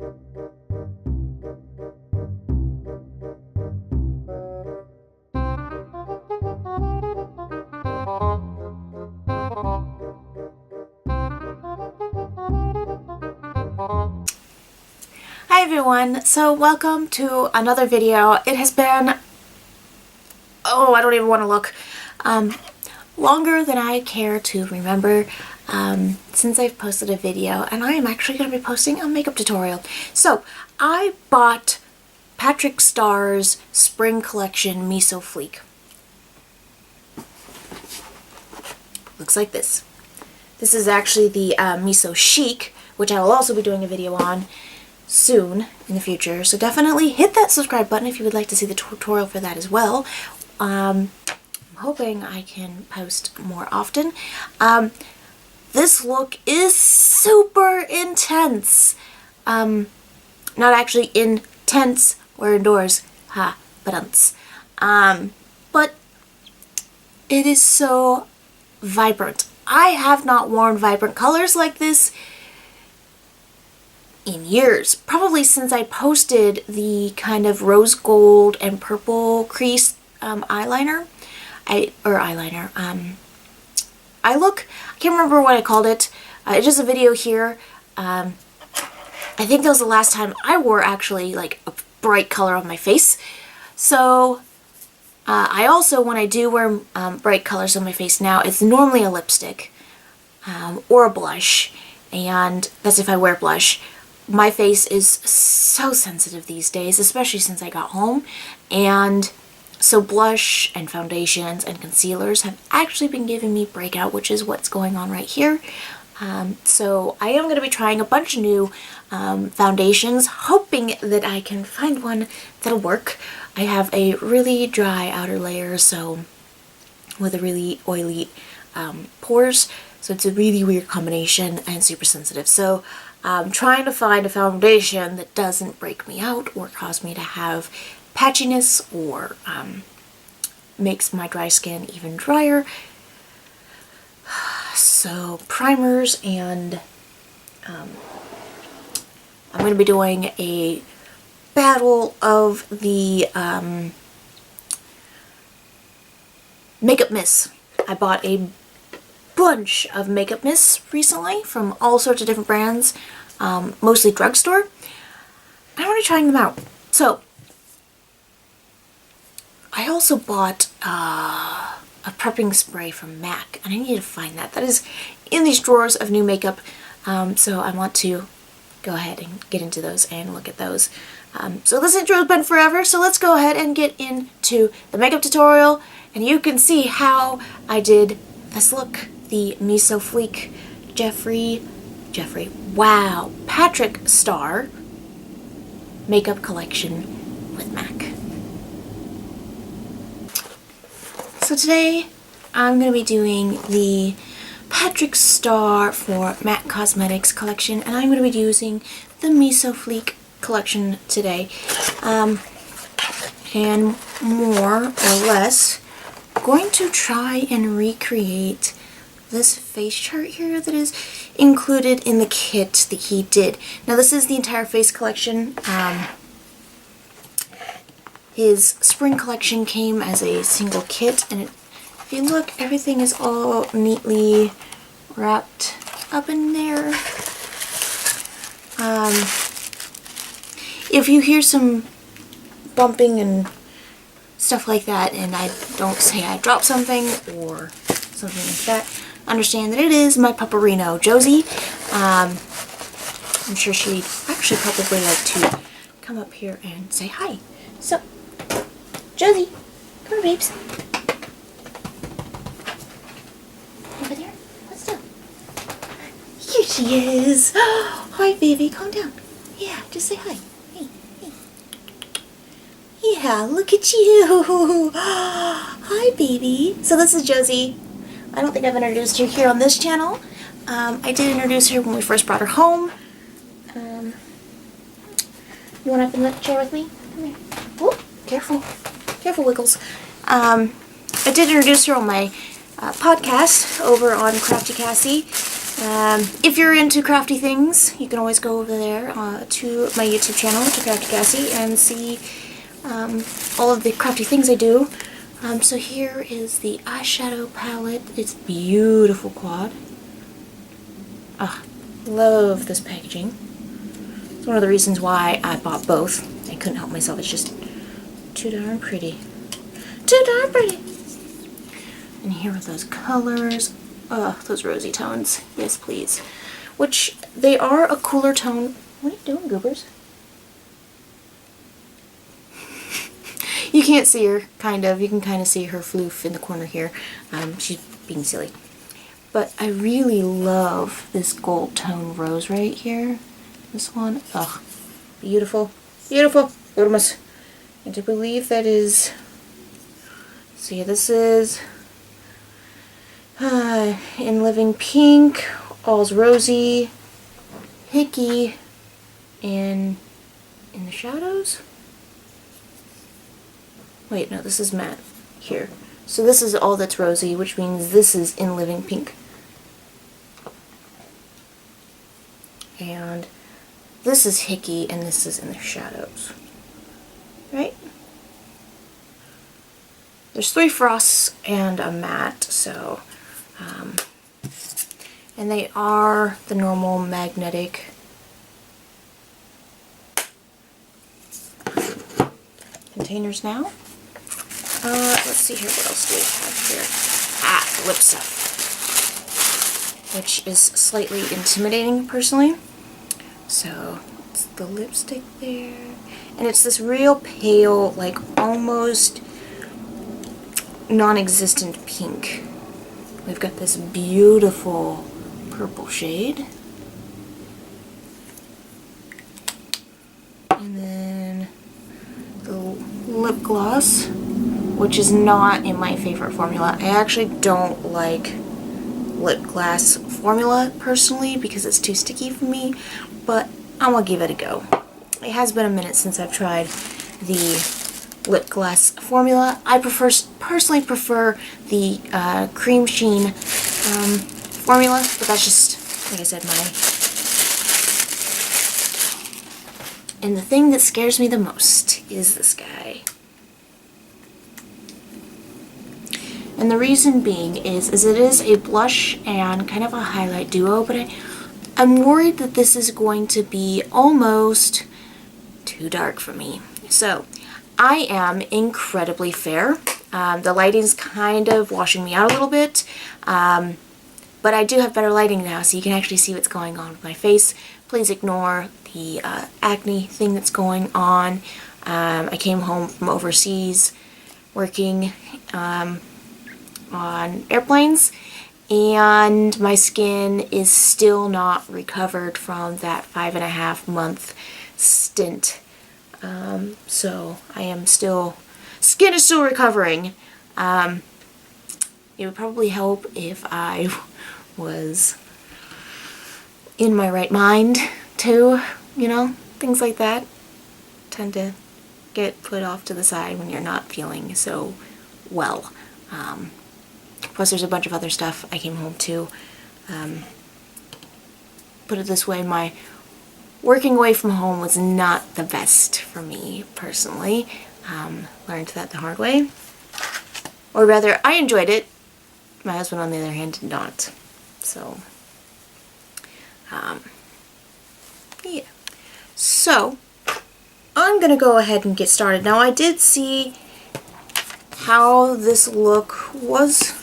Hi everyone, so welcome to another video. It has been, I don't even want to look, longer than I care to remember since I've posted a video, and I am actually going to be posting a makeup tutorial. So I bought Patrick Starr's spring collection Me So Fleek. Looks like this. This is actually the Me So Chic, which I will also be doing a video on soon in the future, so definitely hit that subscribe button if you would like to see the tutorial for that as well. I'm hoping I can post more often. This look is super intense. Not actually intense, we're indoors, but it is so vibrant. I have not worn vibrant colors like this in years, probably since I posted the kind of rose gold and purple crease eye look. I can't remember what I called it. It's just a video here. I think that was the last time I wore actually like a bright color on my face. So I also, when I do wear bright colors on my face now, it's normally a lipstick or a blush, and that's if I wear blush. My face is so sensitive these days, especially since I got home, and so blush and foundations and concealers have actually been giving me breakout, which is what's going on right here. So I am going to be trying a bunch of new foundations, hoping that I can find one that'll work. I have a really dry outer layer, so with a really oily pores, so it's a really weird combination and super sensitive. So I'm trying to find a foundation that doesn't break me out or cause me to have patchiness or makes my dry skin even drier. So primers, and I'm going to be doing a battle of the makeup mists. I bought a bunch of makeup mists recently from all sorts of different brands, mostly drugstore. I'm already trying them out. So I also bought a prepping spray from MAC, and I need to find that. That is in these drawers of new makeup, so I want to go ahead and get into those and look at those. So this intro has been forever, so let's go ahead and get into the makeup tutorial, and you can see how I did this look. The Me So Fleek Patrick Starr makeup collection with MAC. So today I'm going to be doing the Patrick Starr for MAC Cosmetics collection, and I'm going to be using the Me So Fleek collection today. And more or less going to try and recreate this face chart here that is included in the kit that he did. Now this is the entire face collection. His spring collection came as a single kit, and if you look, everything is all neatly wrapped up in there. If you hear some bumping and stuff like that, and I don't say I dropped something or something like that, understand that it is my pupperino, Josie. I'm sure she'd actually probably like to come up here and say hi. So, Josie, come on, babes. Over there? What's up? Here she is. Hi, baby. Calm down. Yeah, just say hi. Hey, hey. Yeah, look at you. Hi, baby. So this is Josie. I don't think I've introduced her here on this channel. I did introduce her when we first brought her home. You want to up in the chair with me? Come here. Oh, careful. Careful, Wiggles. I did introduce her on my podcast over on Crafty Cassie. If you're into crafty things, you can always go over there to my YouTube channel, to Crafty Cassie, and see all of the crafty things I do. So here is the eyeshadow palette. It's beautiful quad. Ah, love this packaging. It's one of the reasons why I bought both. I couldn't help myself. It's just too darn pretty. Too darn pretty. And here are those colors. Oh, those rosy tones. Yes, please. Which, they are a cooler tone. What are you doing, goobers? You can't see her, kind of. You can kind of see her floof in the corner here. She's being silly. But I really love this gold tone rose right here. This one. Oh, beautiful. Beautiful. Gorgeous. And I believe that is... See, this is... in Living Pink, All's Rosy, Hickey, and in the shadows? Wait, no, this is matte here. So this is All That's Rosy, which means this is in Living Pink. And this is Hickey, and this is in the shadows. Right? There's 3 frosts and a matte, so... and they are the normal magnetic containers now. Let's see here, what else do we have here? Ah, lip stuff, which is slightly intimidating personally. So it's the lipstick there, and it's this real pale, like almost non-existent pink. We've got this beautiful purple shade. And then the lip gloss, which is not in my favorite formula. I actually don't like lip gloss formula personally because it's too sticky for me, but I'm gonna give it a go. It has been a minute since I've tried the lip gloss formula. I personally prefer the cream sheen formula, but that's just, like I said, And the thing that scares me the most is this guy. And the reason being is it is a blush and kind of a highlight duo, but I'm worried that this is going to be almost too dark for me. So I am incredibly fair. The lighting's kind of washing me out a little bit, but I do have better lighting now, so you can actually see what's going on with my face. Please ignore the acne thing that's going on. I came home from overseas working on airplanes, and my skin is still not recovered from that 5.5 month stint. So I am still, skin is still recovering. It would probably help if I was in my right mind too, you know, things like that tend to get put off to the side when you're not feeling so well. Plus there's a bunch of other stuff I came home to. Put it this way, my working away from home was not the best for me personally. Learned that the hard way. Or rather, I enjoyed it. My husband, on the other hand, did not. So, yeah. So, I'm going to go ahead and get started. Now, I did see how this look was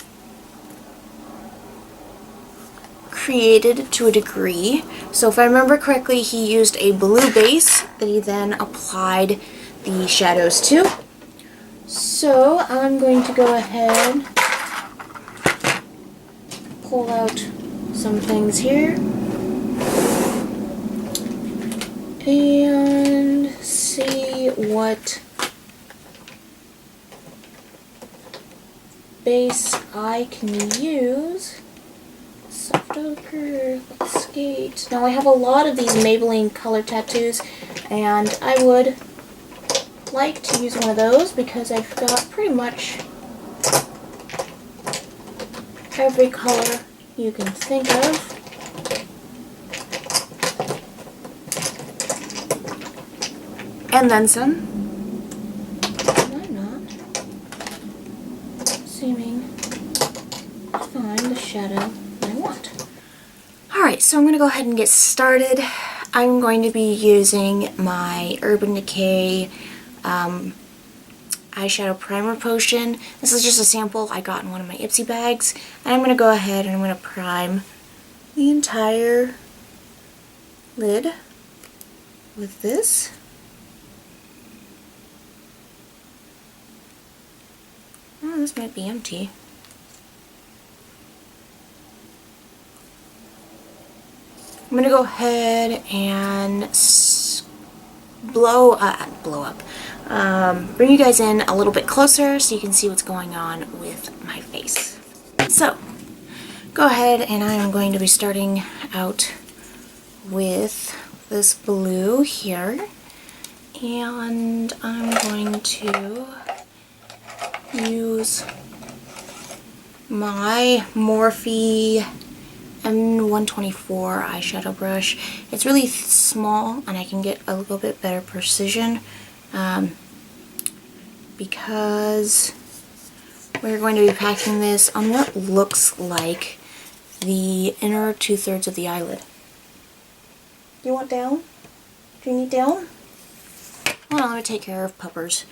created to a degree. So if I remember correctly, he used a blue base that he then applied the shadows to. So I'm going to go ahead, pull out some things here, and see what base I can use. Soft ochre, let's skate. Now I have a lot of these Maybelline color tattoos, and I would like to use one of those because I've got pretty much every color you can think of. and then some. I'm not seeming to find the shadow I want. Alright, so I'm going to go ahead and get started. I'm going to be using my Urban Decay eyeshadow primer potion. This is just a sample I got in one of my Ipsy bags. And I'm going to go ahead and I'm going to prime the entire lid with this. Oh, this might be empty. I'm going to go ahead and bring you guys in a little bit closer so you can see what's going on with my face. So, go ahead and I am going to be starting out with this blue here, and I'm going to use my Morphe M124 eyeshadow brush. It's really small and I can get a little bit better precision because we're going to be packing this on what looks like the inner 2/3 of the eyelid. Do you want down? Do you need down? Hold on, let me take care of puppers.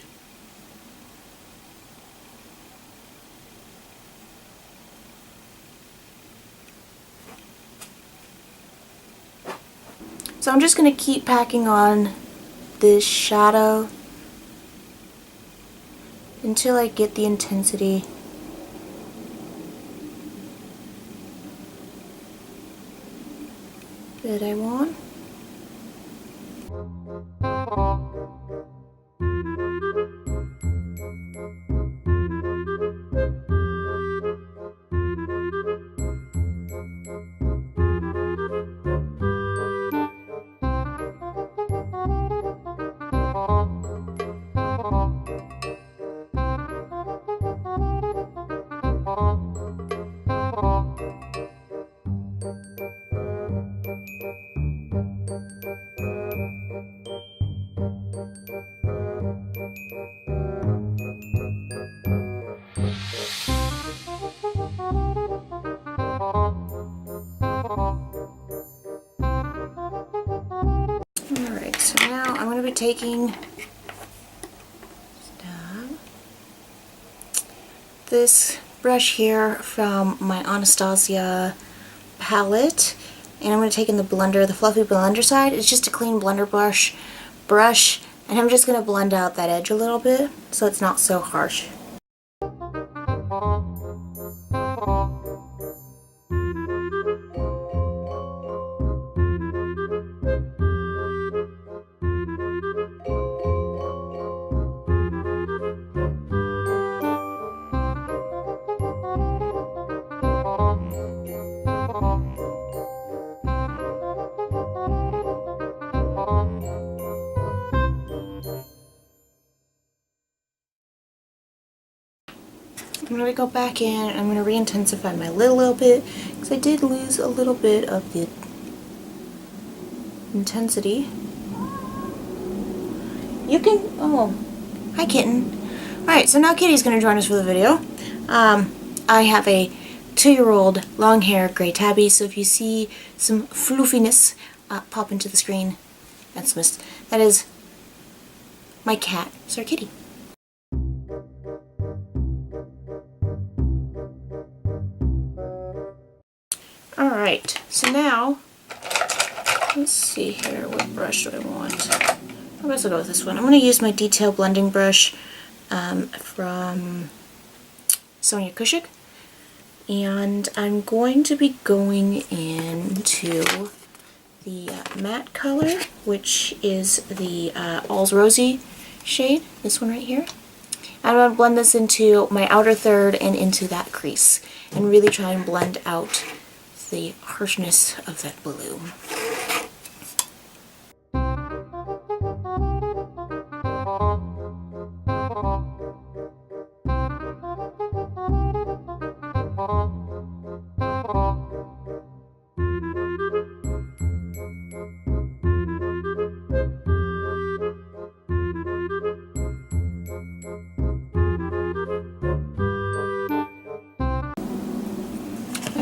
So I'm just going to keep packing on this shadow until I get the intensity that I want. Alright, so now I'm going to be taking this brush here from my Anastasia palette, and I'm going to take in the blender, the fluffy blender side. It's just a clean blender brush, and I'm just going to blend out that edge a little bit so it's not so harsh. I'm going to go back in and I'm going to re-intensify my lid a little bit because I did lose a little bit of the intensity. You can, oh, hi kitten. Alright, so now Kitty's going to join us for the video. I have a 2-year-old long hair gray tabby, so if you see some floofiness pop into the screen, that is my cat, Sir Kitty. Alright, so now, let's see here, what brush do I want? I guess I'll go with this one. I'm going to use my detail blending brush from Sonia Kushik, and I'm going to be going into the matte color, which is the All's Rosy shade, this one right here. I'm going to blend this into my outer third and into that crease, and really try and blend out the harshness of that blue.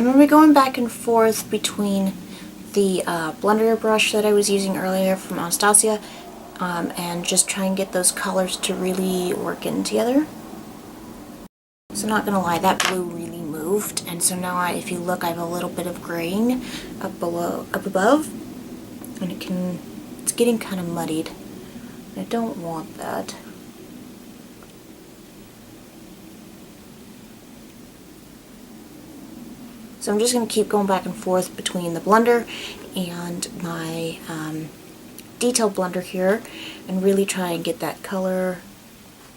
I'm going to be going back and forth between the blender brush that I was using earlier from Anastasia and just try and get those colors to really work in together. So not gonna lie, that blue really moved, and so now if you look, I have a little bit of graying up above, and it's getting kind of muddied. I don't want that. So I'm just going to keep going back and forth between the blender and my detail blender here and really try and get that color,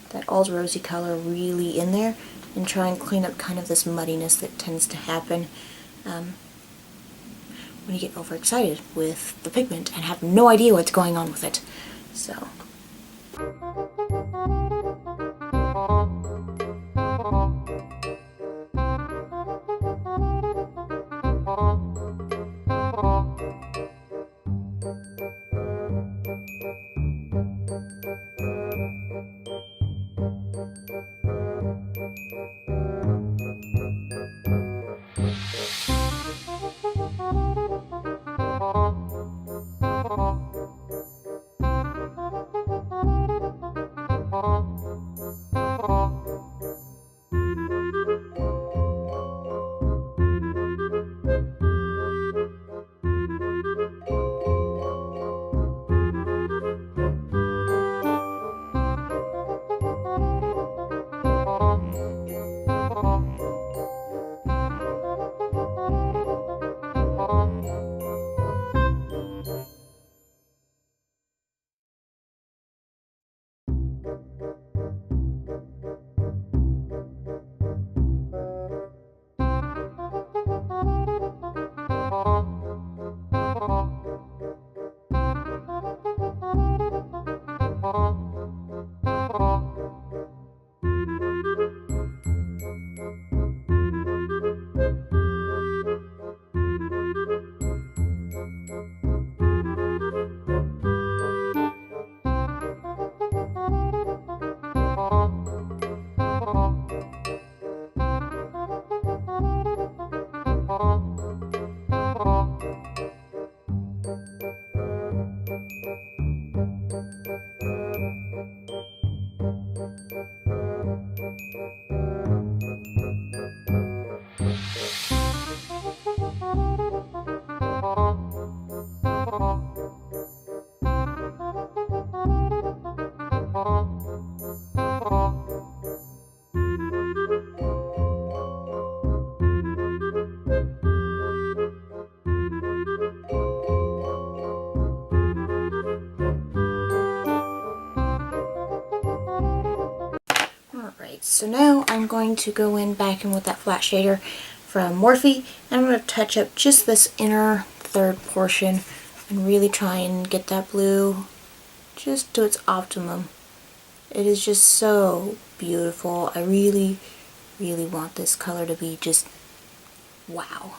that all's rosy color really in there, and try and clean up kind of this muddiness that tends to happen when you get overexcited with the pigment and have no idea what's going on with it. So. So now I'm going to go back in with that flat shader from Morphe, and I'm going to touch up just this inner third portion and really try and get that blue just to its optimum. It is just so beautiful. I really, really want this color to be just wow.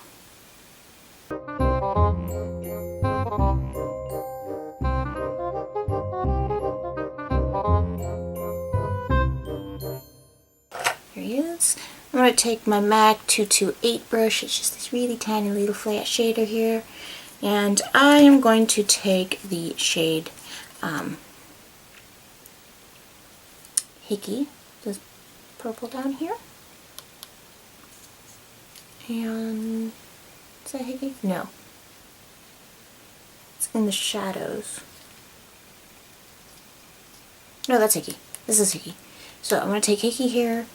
Here he is. I'm going to take my MAC 228 brush. It's just this really tiny little flat shader here. And I am going to take the shade Hickey, this purple down here. And is that Hickey? No. It's in the shadows. No, that's Hickey. This is Hickey. So I'm going to take Hickey here.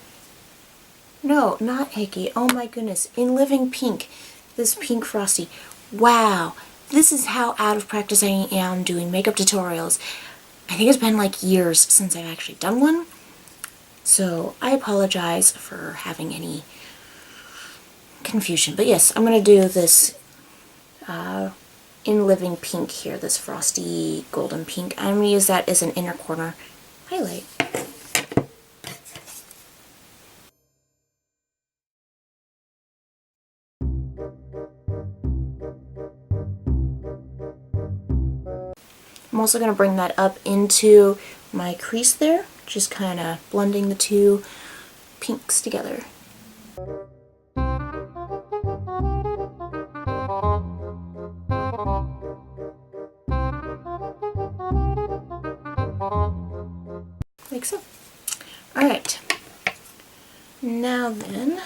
No, not Hickey. Oh my goodness. In Living Pink. This pink frosty. Wow. This is how out of practice I am doing makeup tutorials. I think it's been like years since I've actually done one. So I apologize for having any confusion. But yes, I'm going to do this In Living Pink here. This frosty golden pink. I'm going to use that as an inner corner highlight. I'm also going to bring that up into my crease there, just kind of blending the two pinks together. Like so. Alright, now then,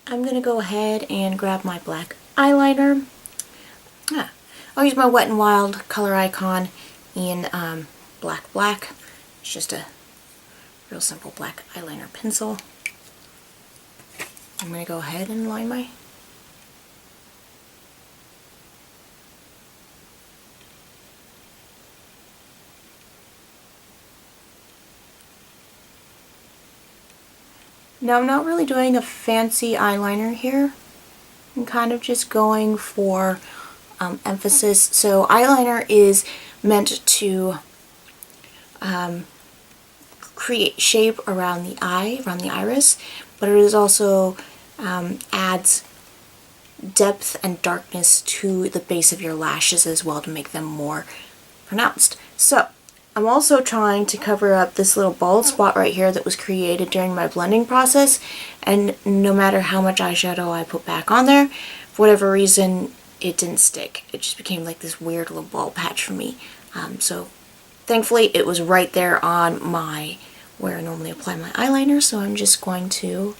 I'm going to go ahead and grab my black eyeliner. I'll use my Wet n Wild color icon in black. It's just a real simple black eyeliner pencil. I'm going to go ahead and line my Now I'm not really doing a fancy eyeliner here. I'm kind of just going for emphasis. So eyeliner is meant to create shape around the eye, around the iris, but it is also adds depth and darkness to the base of your lashes as well to make them more pronounced. So I'm also trying to cover up this little bald spot right here that was created during my blending process, and no matter how much eyeshadow I put back on there, for whatever reason it didn't stick. It just became like this weird little bald patch for me. So thankfully it was right there on my where I normally apply my eyeliner, so I'm just going to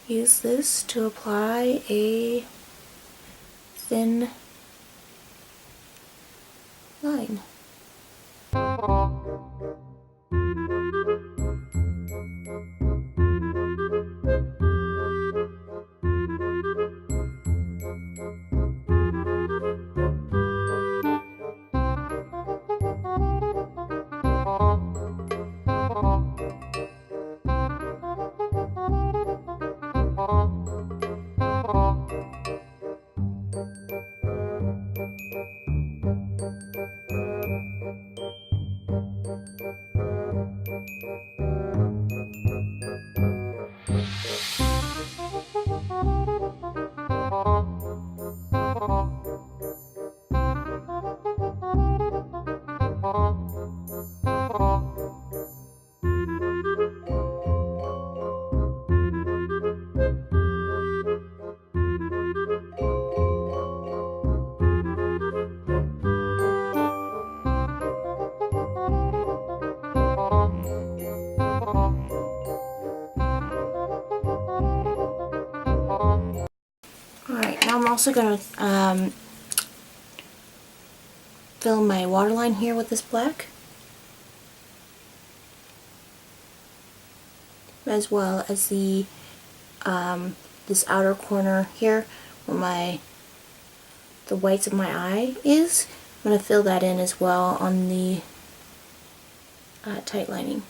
use this to apply a thin line. Alright, now I'm also going to fill my waterline here with this black, as well as the this outer corner here where the whites of my eye is. I'm going to fill that in as well on the tight lining.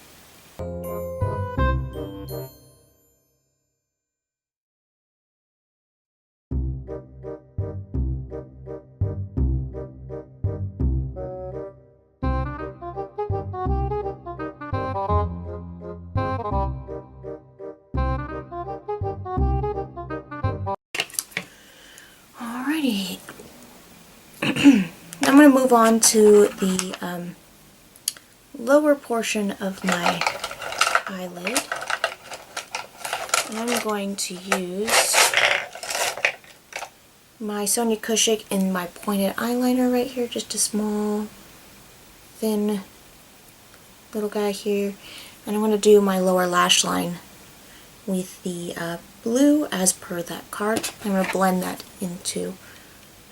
Alrighty. I'm going to move on to the lower portion of my eyelid. And I'm going to use my Sonia Kashuk in my pointed eyeliner right here, just a small, thin little guy here. And I'm going to do my lower lash line with the blue as per that card. I'm going to blend that into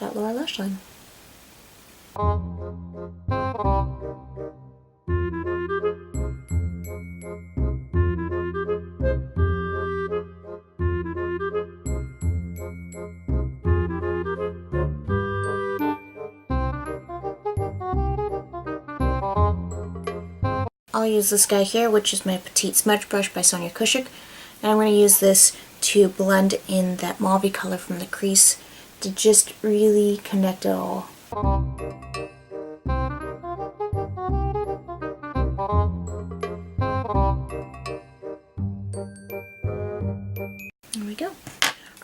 that lower lash line. I'll use this guy here, which is my Petite Smudge Brush by Sonia Kashuk, and I'm going to use this to blend in that mauve color from the crease to just really connect it all. There we go.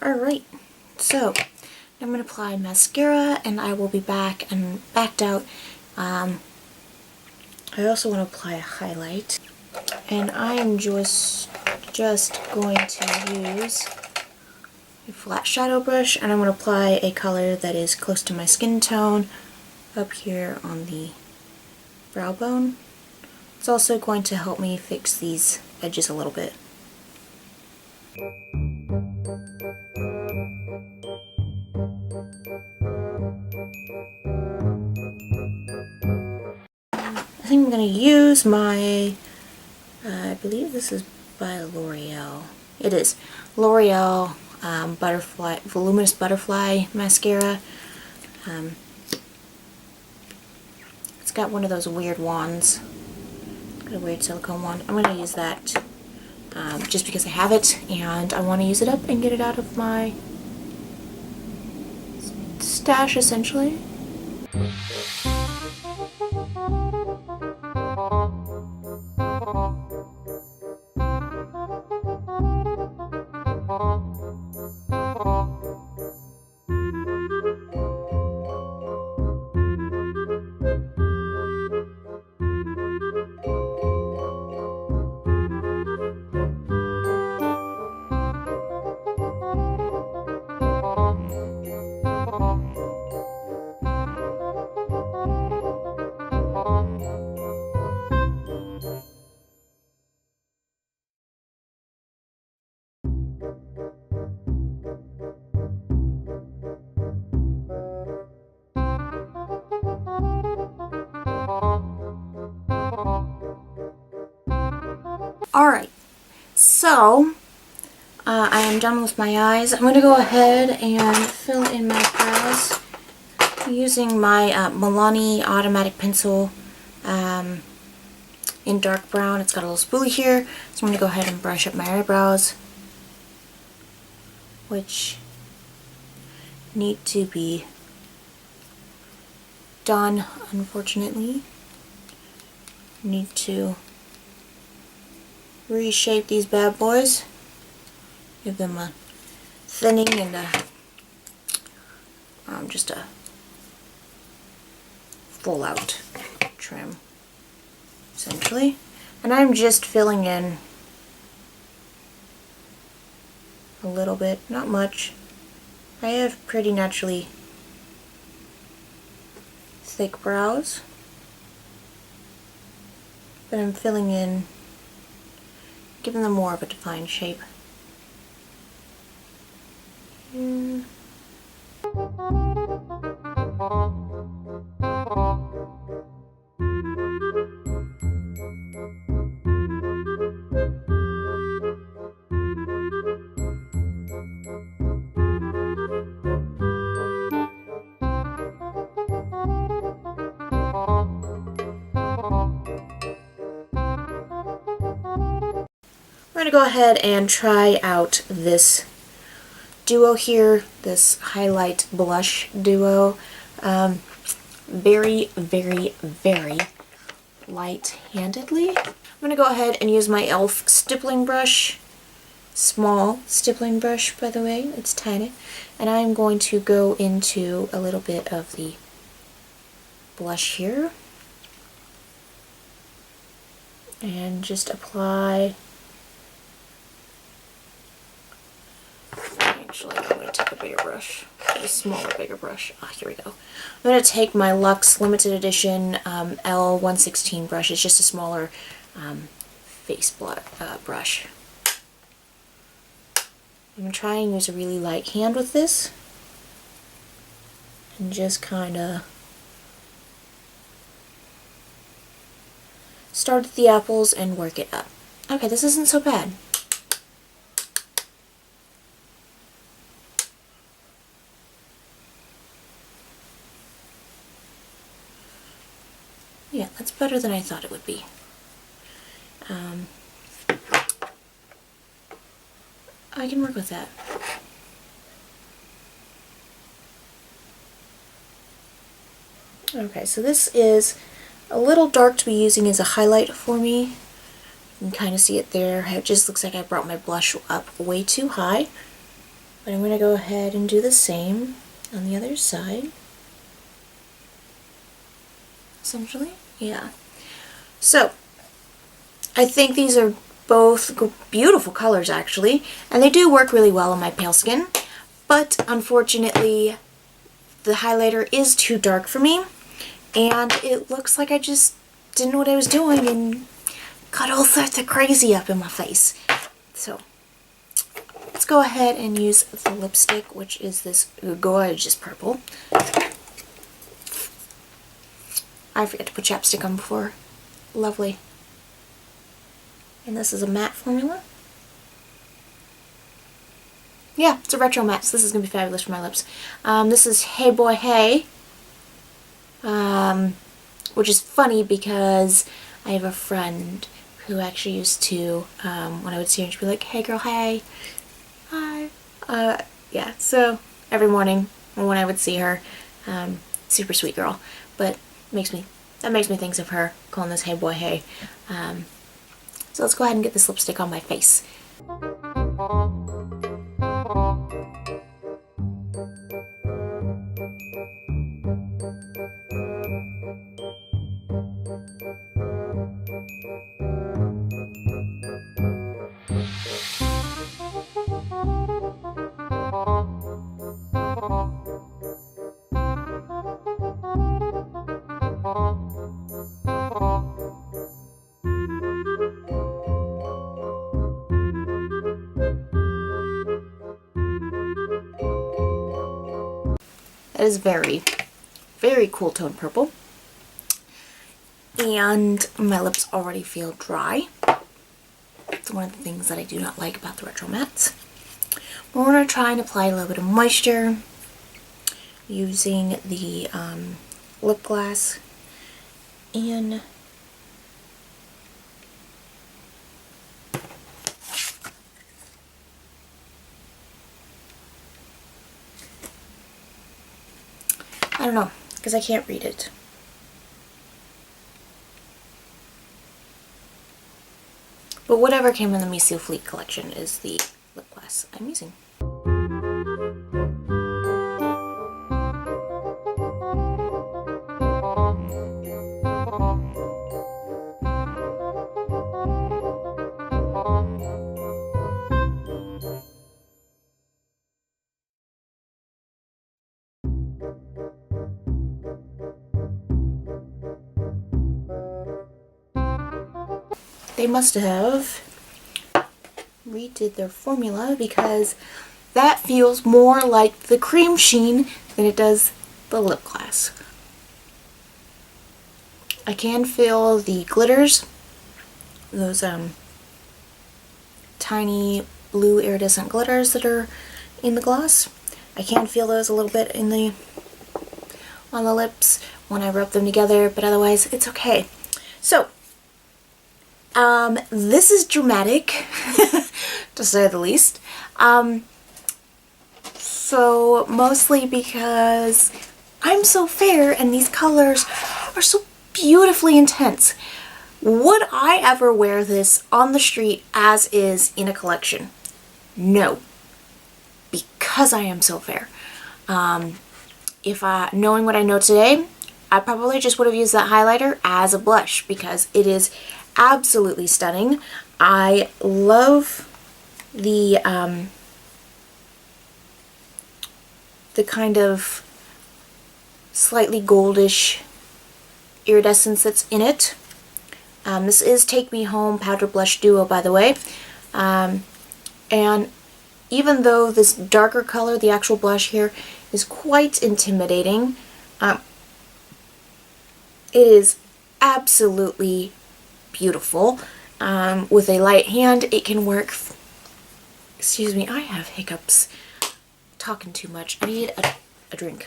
Alright, so I'm going to apply mascara and I will be back and backed out. I also want to apply a highlight, and I am just going to use a flat shadow brush, and I'm going to apply a color that is close to my skin tone up here on the brow bone. It's also going to help me fix these edges a little bit. I think I'm going to use my, I believe this is by L'Oreal. It is L'Oreal Butterfly, Voluminous Butterfly Mascara. It's got one of those weird wands. It's got a weird silicone wand. I'm going to use that just because I have it and I want to use it up and get it out of my stash, essentially. Alright, so I am done with my eyes. I'm going to go ahead and fill in my brows using my Milani automatic pencil in dark brown. It's got a little spoolie here, so I'm going to go ahead and brush up my eyebrows, which need to be done, unfortunately. Need to reshape these bad boys, give them a thinning and just a full out trim, essentially. And I'm just filling in a little bit, not much. I have pretty naturally thick brows, but I'm filling in, giving them more of a defined shape. I'm going to go ahead and try out this duo here, this highlight blush duo. Very, very, very light-handedly. I'm going to go ahead and use my e.l.f. stippling brush. Small stippling brush, by the way. It's tiny. And I'm going to go into a little bit of the blush here. And just apply. Actually, I'm going to take a bigger brush, a smaller, bigger brush. Here we go. I'm going to take my Luxe Limited Edition L116 brush. It's just a smaller face brush. I'm going to try and use a really light hand with this, and just kind of start at the apples and work it up. Okay, this isn't so bad. Yeah, that's better than I thought it would be. I can work with that. Okay, so this is a little dark to be using as a highlight for me. You can kind of see it there. It just looks like I brought my blush up way too high. But I'm going to go ahead and do the same on the other side. Essentially. Yeah. So, I think these are both beautiful colors, actually, and they do work really well on my pale skin, but unfortunately the highlighter is too dark for me, and it looks like I just didn't know what I was doing and got all sorts of crazy up in my face. So let's go ahead and use the lipstick, which is this gorgeous purple. I forgot to put chapstick on before. Lovely. And this is a matte formula. Yeah, it's a retro matte, so this is going to be fabulous for my lips. This is Hey Boy Hey, which is funny because I have a friend who actually used to, when I would see her, she'd be like, hey girl, hey, hi. Yeah, so every morning when I would see her, super sweet girl, but that makes me think of her, calling this Hey Boy Hey. So let's go ahead and get this lipstick on my face. That is very, very cool tone purple. And my lips already feel dry. It's one of the things that I do not like about the retro mattes. We're going to try and apply a little bit of moisture using the lip gloss. And I don't know, because I can't read it. But whatever came in the Me So Fleek collection is the lip gloss I'm using. They must have redid their formula because that feels more like the cream sheen than it does the lip gloss. I can feel the glitters, those tiny blue iridescent glitters that are in the gloss. I can feel those a little bit in on the lips when I rub them together, but otherwise it's okay. So this is dramatic, to say the least. So mostly because I'm so fair and these colors are so beautifully intense. Would I ever wear this on the street as is in a collection? No, because I am so fair. Knowing what I know today, I probably just would have used that highlighter as a blush because it is absolutely stunning. I love the kind of slightly goldish iridescence that's in it. This is Take Me Home Powder Blush Duo, by the way. And even though this darker color, the actual blush here, is quite intimidating, it is absolutely beautiful. With a light hand, it can work. Excuse me, I have hiccups. Talking too much. I need a drink.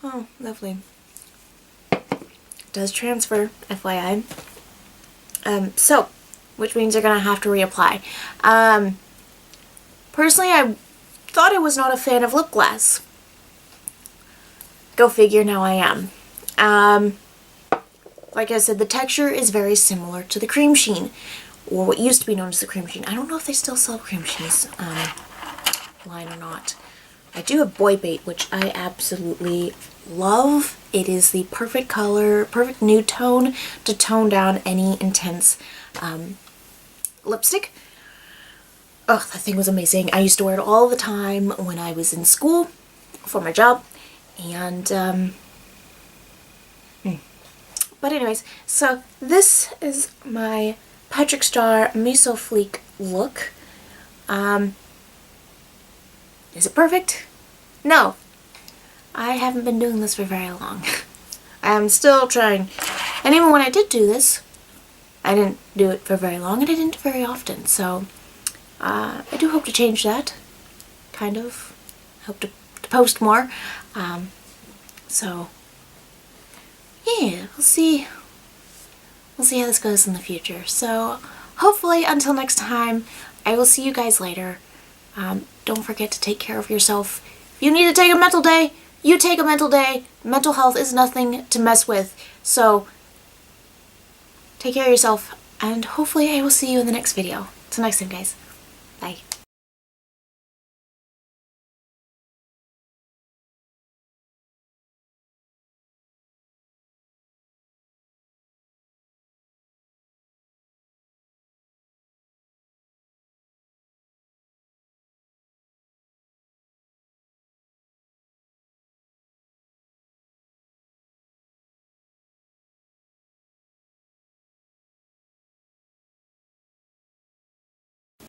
Oh, lovely. Does transfer, FYI. So, which means you're gonna have to reapply. Personally, I thought I was not a fan of lip gloss. Go figure, now I am. Like I said, the texture is very similar to the cream sheen, or what used to be known as the cream sheen. I don't know if they still sell cream sheens line or not. I do have Boy Bait, which I absolutely love. It is the perfect color, perfect nude tone to tone down any intense lipstick. Oh, that thing was amazing. I used to wear it all the time when I was in school for my job. And, but anyways, so this is my Patrick Starr Me So Fleek Look. Is it perfect? No. I haven't been doing this for very long. I'm still trying. And even when I did do this, I didn't do it for very long and I didn't very often. So I do hope to change that. Kind of. Hope to post more. So yeah, we'll see. We'll see how this goes in the future. So hopefully until next time, I will see you guys later. Don't forget to take care of yourself. If you need to take a mental day, you take a mental day. Mental health is nothing to mess with. So take care of yourself, and hopefully I will see you in the next video. Till next time, guys. Bye.